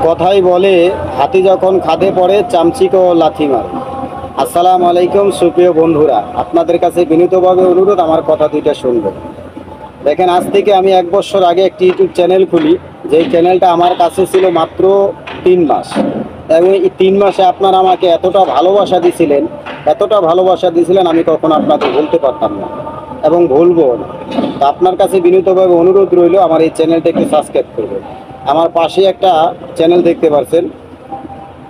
কথাই বলে হাতি যখন খাদে পড়ে চামচিকো লাথি মারে। আসসালামু আলাইকুম সুপ্রিয় বন্ধুরা, আপনাদের কাছে বিনীতভাবে অনুরোধ আমার কথা দুইটা শুনবেন। দেখেন, আজ থেকে আমি 1 বছর আগে একটি ইউটিউব চ্যানেল খুলি। যেই চ্যানেলটা আমার কাছে ছিল মাত্র 3 মাস, এবং এই 3 মাসে আপনারা আমাকে এতটা ভালোবাসা দিয়েছিলেন, আমি কখনো আপনাকে বলতে পারতাম না এবং ভুলবো না। তো আপনার কাছে বিনীতভাবে অনুরোধ রইল আমার এই চ্যানেলটা একটু সাবস্ক্রাইব করবেন। আমার পাশে একটা চ্যানেল দেখতে পাচ্ছেন,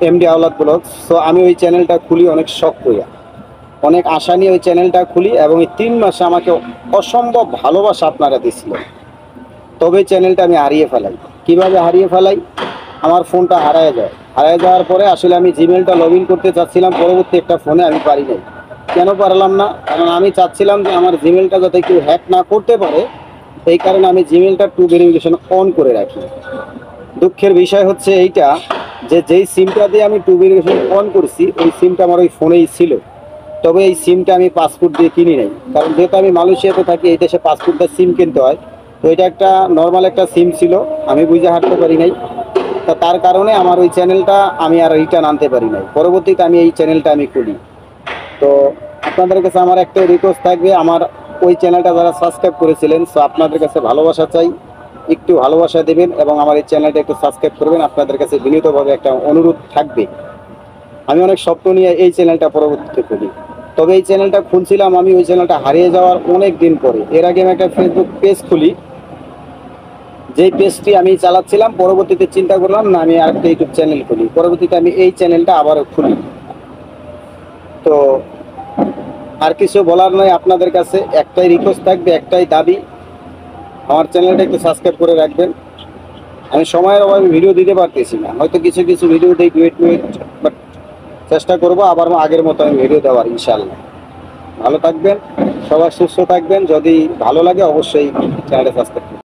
এমডি আওলাদ ব্লগস। সো আমি ওই চ্যানেলটা খুলি অনেক শখ করিয়া, অনেক আশা নিয়ে ওই চ্যানেলটা খুলি, এবং এই 3 মাসে আমাকে অসম্ভব ভালোবাসা আপনারা দিয়েছিলেন। তবে চ্যানেলটা আমি হারিয়ে ফেলাই। কিভাবে হারিয়ে ফেলাই? আমার ফোনটা হারায় যাওয়ার পরে আসলে আমি জিমেলটা লগ ইন করতে চাচ্ছিলাম পরবর্তী একটা ফোনে, আমি পারি নাই। কেন পারলাম না? কারণ আমি চাচ্ছিলাম যে আমার জিমেলটা যাতে কেউ হ্যাক না করতে পারে, এই কারণে আমি জিমেলটা টু ভেরিফিকেশন অন করে রাখি। দুঃখের বিষয় হচ্ছে এইটা, যে যেই সিমটা দিয়ে আমি টু ভেরিফিকেশন অন করছি ওই সিমটা আমার ওই ফোনেই ছিল। তবে এই সিমটা আমি পাসপোর্ট দিয়ে কিনি নাই, কারণ যেহেতু আমি মালয়েশিয়াতে থাকি, এই দেশে পাসপোর্টটা সিম কিনতে হয়। তো এটা একটা নর্মাল একটা সিম ছিল, আমি বুঝে হাঁটতে পারি নাই। তা তার কারণে আমার ওই চ্যানেলটা আমি আর রিটার্ন আনতে পারি নাই। পরবর্তীতে আমি এই চ্যানেলটা আমি খুলি। তো আপনাদের কাছে আমার একটা রিকোয়েস্ট থাকবে, আমার ওই চ্যানেলটা যারা সাবস্ক্রাইব করেছিলেন, সো আপনাদের কাছে ভালোবাসা চাই, একটু ভালোবাসা দেবেন এবং আমার এই চ্যানেলটা একটু সাবস্ক্রাইব করবেন। আপনাদের কাছে বিনীতভাবে একটা অনুরোধ থাকবে। আমি অনেক স্বপ্ন নিয়ে এই চ্যানেলটা পরবর্তীতে খুলি। তবে এই চ্যানেলটা খুলছিলাম আমি ওই চ্যানেলটা হারিয়ে যাওয়ার অনেক দিন পরে। এর আগে আমি একটা ফেসবুক পেজ খুলি, যেই পেজটি আমি চালাচ্ছিলাম, পরবর্তীতে চিন্তা করলাম না, আমি আরেকটা ইউটিউব চ্যানেল খুলি। পরবর্তীতে আমি এই চ্যানেলটা আবারও খুলি। তো আর কিছু বলার নয়, আপনাদের কাছে একটাই রিকোয়েস্ট থাকবে, একটাই দাবি, আমার চ্যানেলটা একটু সাবস্ক্রাইব করে রাখবেন। আমি সময়ের অভাবে ভিডিও দিতে পারতেছি না, হয়তো কিছু কিছু ভিডিও দিই ডুয়েট টুয়েট, বাট চেষ্টা করবো আবার আগের মতো আমি ভিডিও দেওয়ার, ইনশাল্লাহ। ভালো থাকবেন, সবাই সুস্থ থাকবেন। যদি ভালো লাগে অবশ্যই চ্যানেলটা